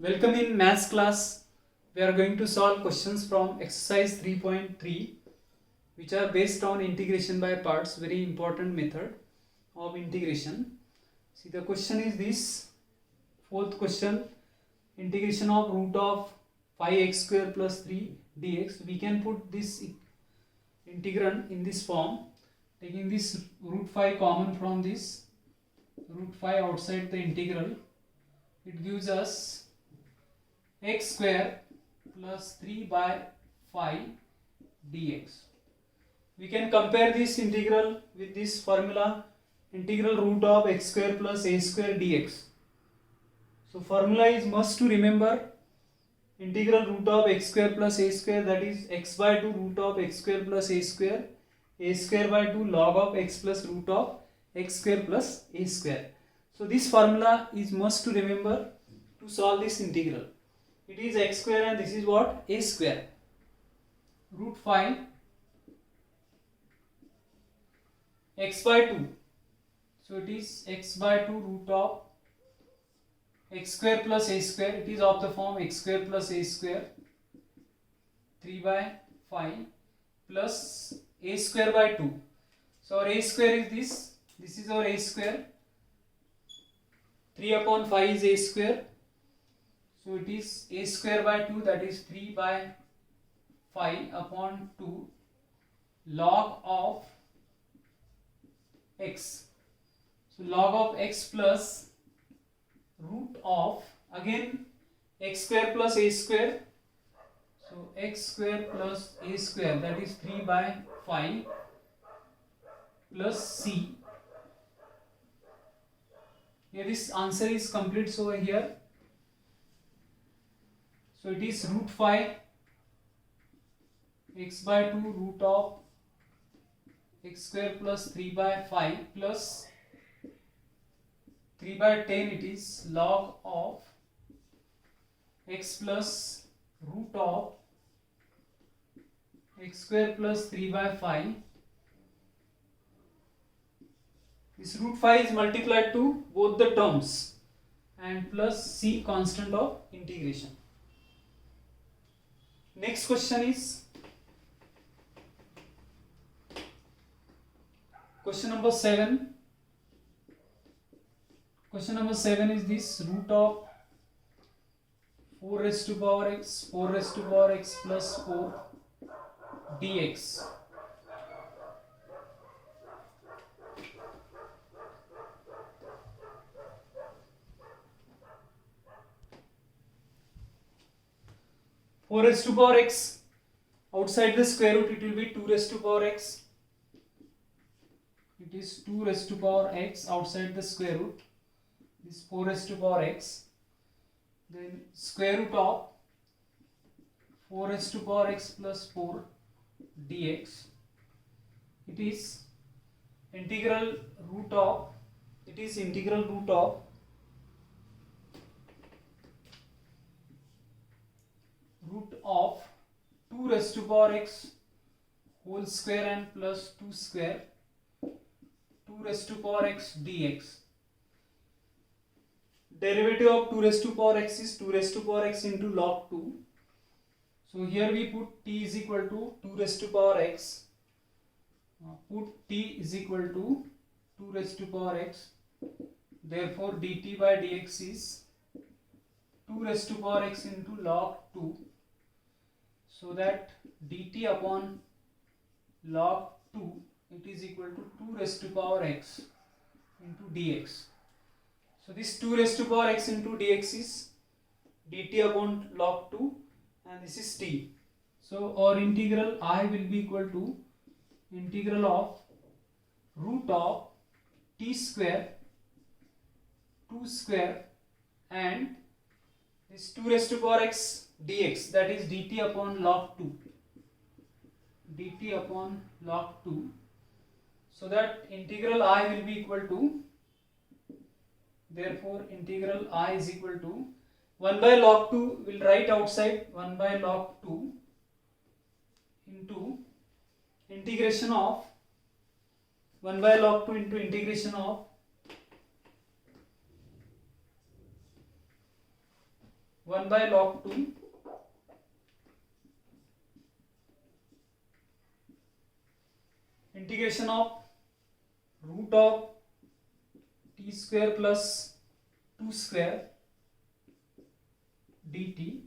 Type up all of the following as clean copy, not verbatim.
Welcome in maths class. We are going to solve questions from exercise 3.3 which are based on integration by parts, very important method of integration. See, the question is this, fourth question, integration of root of 5x square plus 3 dx. We can put this integrand in this form, taking this root 5 common from this root 5 outside the integral. It gives us x square plus 3 by 5 dx. We can compare this integral with this formula, integral root of x square plus a square dx. So formula is must to remember, integral root of x square plus a square, that is x by 2 root of x square plus a square by 2 log of x plus root of x square plus a square. So this formula is must to remember to solve this integral. It is x square and this is what? A square. Root 5 x by 2. So it is x by 2 root of x square plus a square. It is of the form x square plus a square 3 by 5 plus a square by 2. So our a square is this. This is our a square. 3 upon 5 is a square. So it is a square by 2, that is 3 by 5 upon 2 log of x. So log of x plus root of, again x square plus a square. So x square plus a square, that is 3 by 5 plus c. Here this answer is complete, so here. So it is root 5 x by 2 root of x square plus 3 by 5 plus 3 by 10, it is log of x plus root of x square plus 3 by 5. This root 5 is multiplied to both the terms and plus c, constant of integration. Next question is question number 7. Question number 7 is this, root of 4 raised to power x plus 4 dx. Four raised to power x, outside the square root it will be 2 raised to power x. It is 2 raised to power x outside the square root. This 4 raised to power x. Then square root of 4 raised to power x plus 4 dx. It is integral root of 2 raised to power x whole square and plus 2 square 2 raised to power x dx. Derivative of 2 raised to power x is 2 raised to power x into log 2. So here we put t is equal to 2 raised to power x. Put t is equal to 2 raised to power x. Therefore dt by dx is 2 raised to power x into log 2. So that dt upon log 2, it is equal to 2 raised to power x into dx. So this 2 raised to power x into dx is dt upon log 2 and this is t. So our integral I will be equal to integral of root of t square 2 square and this 2 raised to power x dx, that is dt upon log 2. dt upon log 2. So that integral I will be equal to, therefore integral I is equal to 1 by log 2, will write outside 1 by log 2 into integration of 1 by log 2 into integration of 1 by log 2 integration of root of t square plus 2 square dt.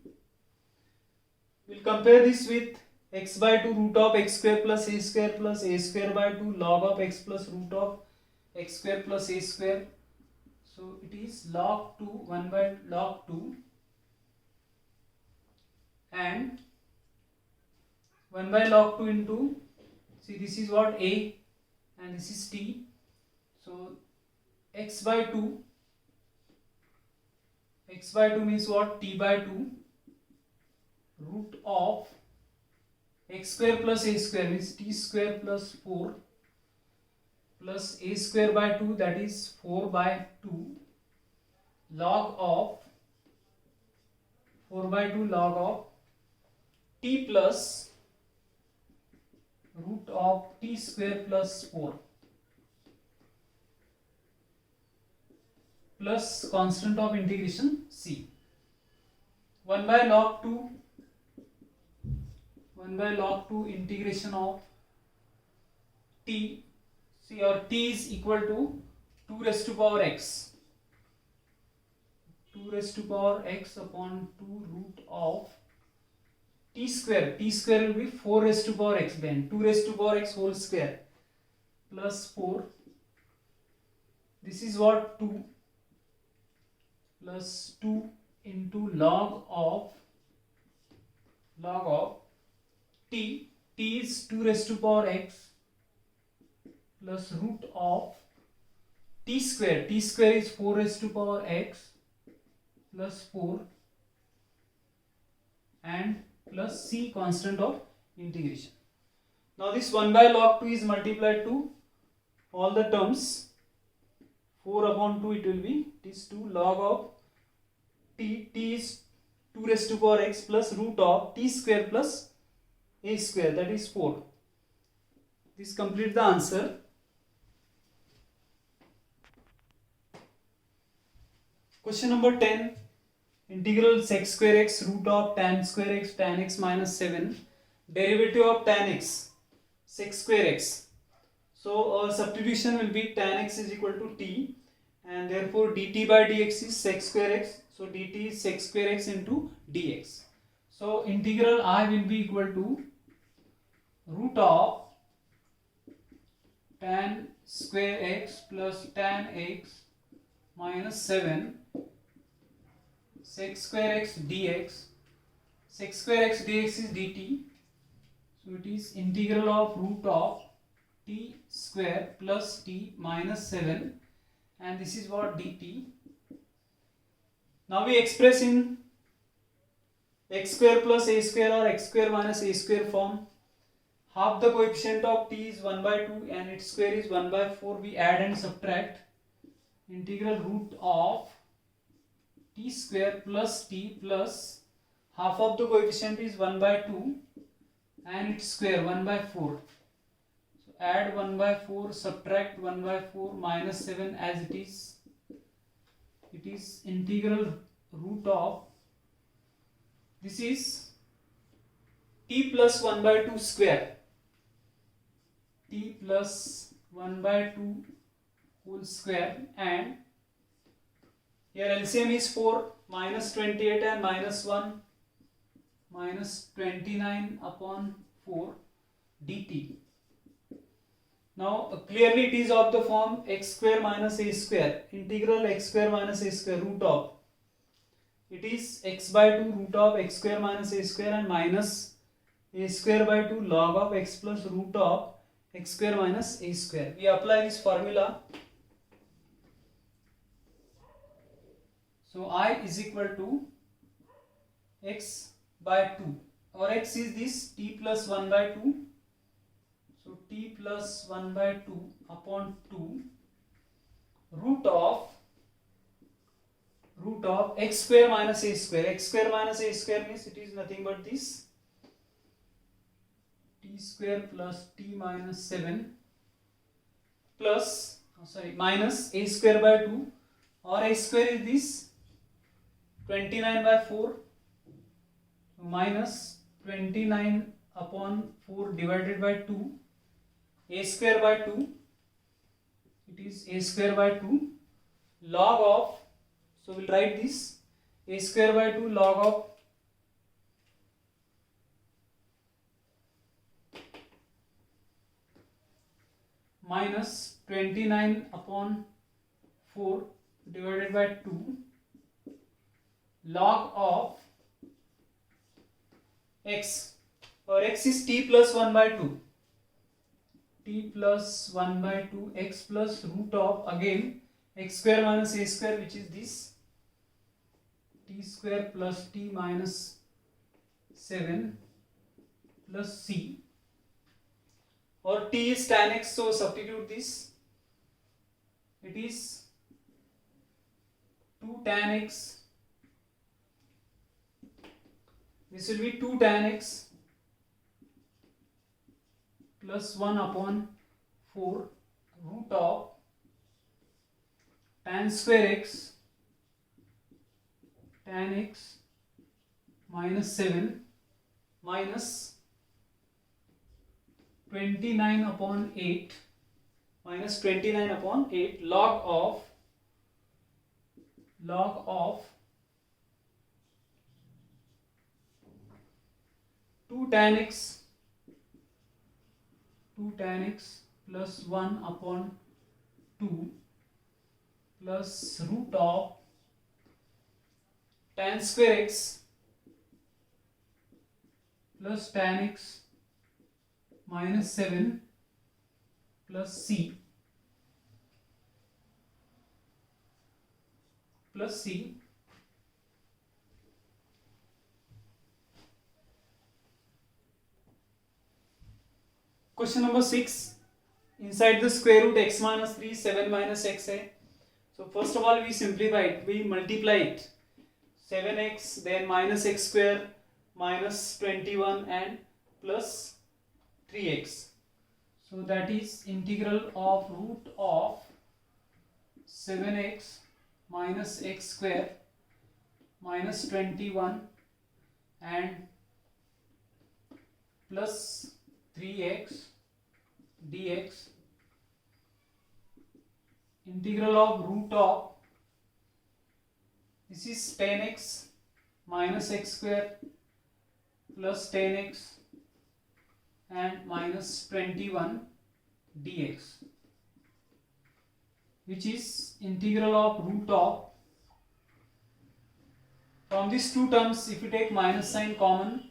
We'll compare this with x by 2 root of x square plus a square by 2 log of x plus root of x square plus a square. So it is log 2 1 by log 2 and 1 by log 2 into, see this is what a and this is t. So x by 2 means what? T by 2 root of x square plus a square means t square plus 4 plus a square by 2, that is 4 by 2 log of 4 by 2 log of t plus root of t square plus 4 plus constant of integration c. 1 by log 2 integration of t, see our t is equal to 2 raised to power x, 2 raised to power x upon 2 root of t square will be 4 raised to power x, then 2 raised to power x whole square plus 4, this is what 2 plus 2 into log of t is 2 raised to power x plus root of t square is 4 raised to power x plus 4 and plus c, constant of integration. Now this 1 by log 2 is multiplied to all the terms, 4 upon 2 it will be, it is 2 log of t is 2 raised to power x plus root of t square plus a square, that is 4. This completes the answer. Question number 10. Integral sec square x root of tan square x tan x minus 7, derivative of tan x sec square x. So our substitution will be tan x is equal to t and therefore dt by dx is sec square x. So dt is sec square x into dx. So integral I will be equal to root of tan square x plus tan x minus 7 sec square x dx. Sec square x dx is dt. So it is integral of root of t square plus t minus 7 and this is what dt. Now we express in x square plus a square or x square minus a square form. Half the coefficient of t is 1 by 2 and its square is 1 by 4. We add and subtract. Integral root of t square plus t plus half of the coefficient is 1 by 2 and its square 1 by 4. So add 1 by 4, subtract 1 by 4 minus 7 as it is. It is integral root of, this is t plus 1 by 2 square, t plus 1 by 2 whole square, and here LCM is 4, minus 28 and minus 1, minus 29 upon 4 dt. Now clearly it is of the form x square minus a square, integral x square minus a square root of, it is x by 2 root of x square minus a square and minus a square by 2 log of x plus root of x square minus a square. We apply this formula. So I is equal to x by 2. Our x is this t plus 1 by 2. So t plus 1 by 2 upon 2 root of x square minus a square. X square minus a square means it is nothing but this t square plus t minus 7 plus minus a square by 2, or a square is this 29 by 4 minus 29 upon 4 divided by 2, a square by 2, it is a square by 2 log of, so we'll write this a square by 2 log of minus 29 upon 4 divided by 2 log of x, or x is t plus 1 by 2, t plus 1 by 2 x plus root of again x square minus a square, which is this t square plus t minus 7 plus c, or t is tan x, so substitute this, it is 2 tan x, this will be 2 tan x plus 1 upon 4 root of tan square x tan x minus 7 minus 29 upon 8 minus 29 upon 8 log of 2 tan x plus 1 upon 2 plus root of tan square x plus tan x minus 7 plus c plus c. Question number 6. Inside the square root x minus 3, 7 minus x है. So first of all we simplify it, we multiply it. 7x, then minus x square, minus 21 and plus 3x. So that is integral of root of 7x minus x square minus 21 and plus 3x dx, integral of root of, this is 10x minus x square plus 10x and minus 21 dx, which is integral of root of, from these two terms if you take minus sign common,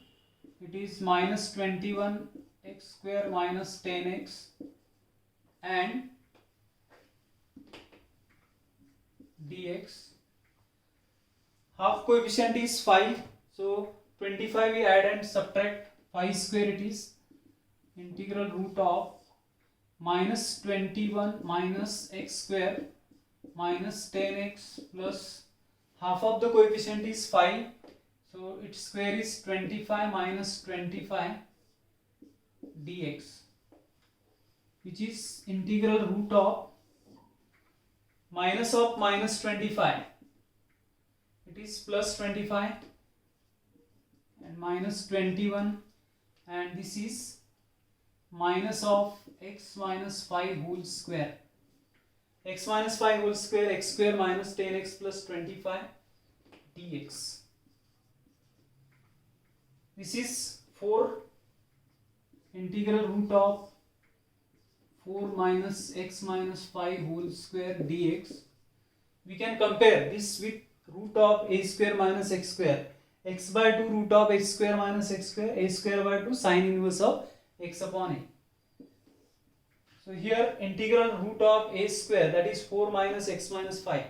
it is minus 21 x square minus 10x and dx. Half coefficient is 5, so 25 we add and subtract 5 square, it is integral root of minus 21 minus x square minus 10x plus half of the coefficient is 5, so its square is 25 minus 25 dx, which is integral root of minus 25, it is plus 25 and minus 21, and this is minus of x minus 5 whole square, x minus 5 whole square, x square minus 10x plus 25 dx. This is 4 integral root of 4 minus x minus 5 whole square dx. We can compare this with root of a square minus x square, x by 2 root of x square minus x square, a square by 2 sine inverse of x upon a. So here integral root of a square, that is 4 minus x minus 5.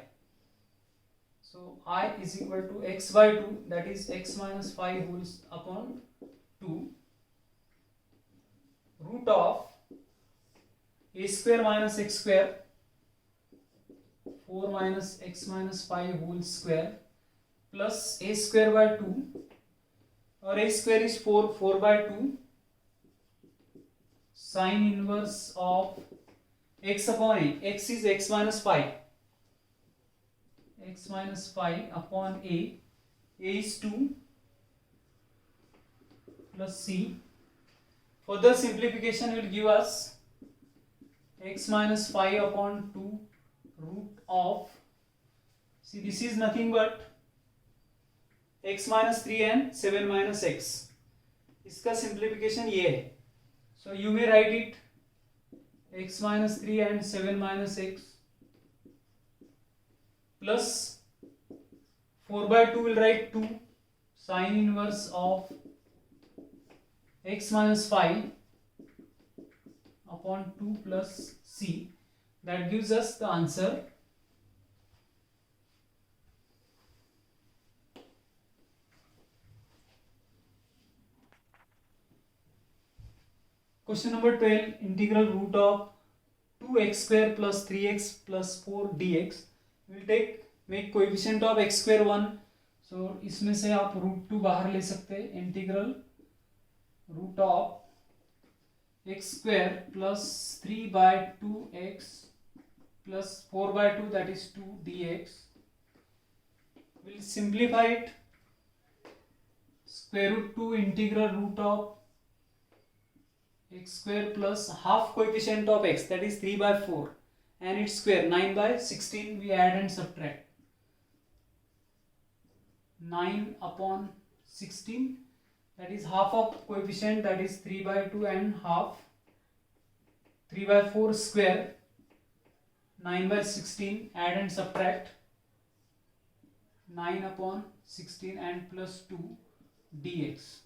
So I is equal to x by 2, that is x minus 5 whole upon 2 root of a square minus x square, 4 minus x minus 5 whole square plus a square by 2, or a square is 4, 4 by 2 sine inverse of x upon a, x is x minus 5 upon a A is 2 plus C. Further simplification will give us x minus 5 upon 2 root of, see this is nothing but x minus 3 and 7 minus x. इसका simplification ये है. So you may write it x minus 3 and 7 minus x plus 4 by 2 will write 2 sine inverse of x minus 5 upon 2 plus c. That gives us the answer. Question number 12, integral root of 2x square plus 3x plus 4 dx. We will make coefficient of x square 1. So इसमें से आप root 2 बाहर ले सकते हैं. Integral root of x square plus 3 by 2x plus 4 by 2, that is 2 dx. We will simplify it. Square root 2 integral root of x square plus half coefficient of x, that is 3 by 4, and its square 9 by 16. We add and subtract. 9 upon 16, that is half of coefficient, that is 3 by 2, and half 3 by 4 square 9 by 16. Add and subtract 9 upon 16 and plus 2 dx,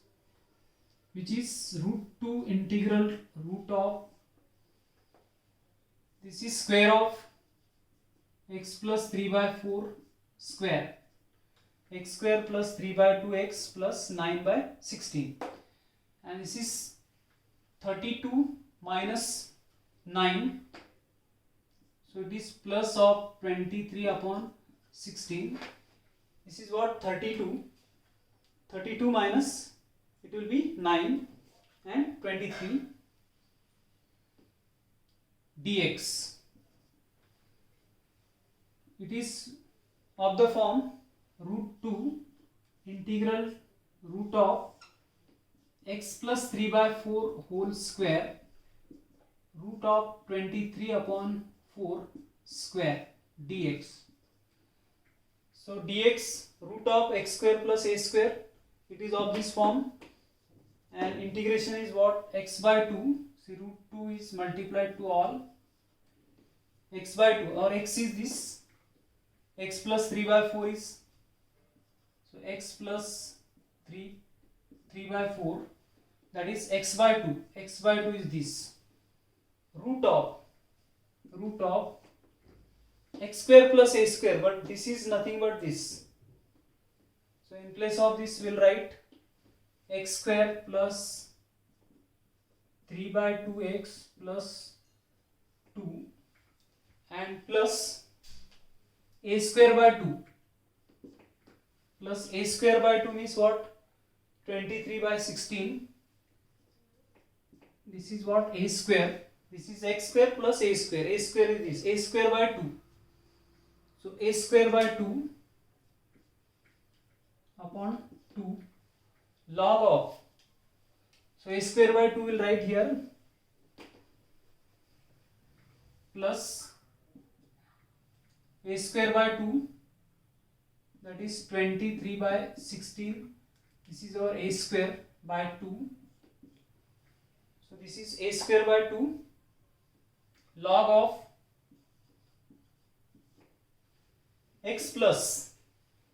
which is root 2 integral root of, this is square of x plus 3 by 4 square, x square plus 3 by 2x plus 9 by 16, and this is 32 minus 9, so it is plus of 23 upon 16. This is what? 32 minus, it will be 9 and 23 dx. It is of the form root 2 integral root of x plus 3 by 4 whole square root of 23 upon 4 square dx. So dx root of x square plus a square, it is of this form, and integration is what? X by 2. See, root 2 is multiplied to all x by 2, or x is this, x plus 3 by 4 is, so x plus 3 by 4, that is x by 2. X by 2 is this, root of x square plus a square, but this is nothing but this. So in place of this we will write x square plus 3 by 2x plus 2 and plus a square by 2, plus a square by 2 means what? 23 by 16. This is what? A square. This is x square plus a square. A square is this, a square by 2. So a square by 2 upon 2 log of, so a square by 2 will write here, plus a square by 2, that is 23 by 16. This is our a square by 2. So this is a square by 2 log of x plus,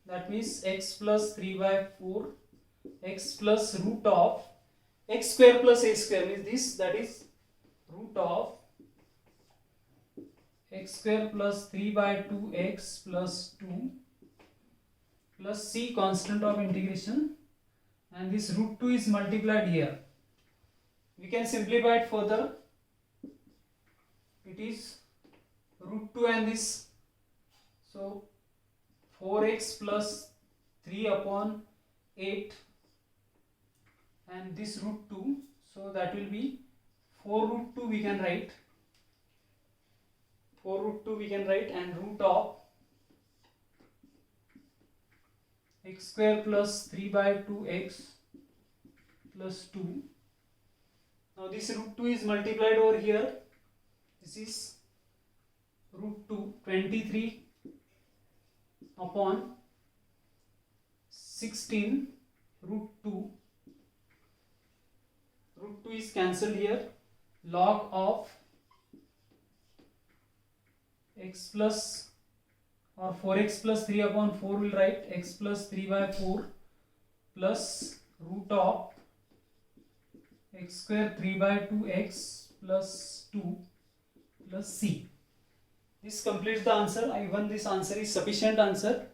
that means x plus 3 by 4, x plus root of x square plus a square means this, that is root of x square plus 3 by 2x plus 2 plus c, constant of integration, and this root 2 is multiplied here. We can simplify it further. It is root 2 and this, so 4x plus 3 upon 8 and this root 2, so that will be 4 root 2 we can write, 4 root 2 we can write, and root of x square plus 3 by 2x plus 2. Now this root 2 is multiplied over here. This is root 2, 23 upon 16 root 2. Root 2 is cancelled here. Log of x plus or 4x plus 3 upon 4 will write x plus 3 by 4 plus root of x square 3 by 2x plus 2 plus c. This completes the answer. Even this answer is sufficient answer.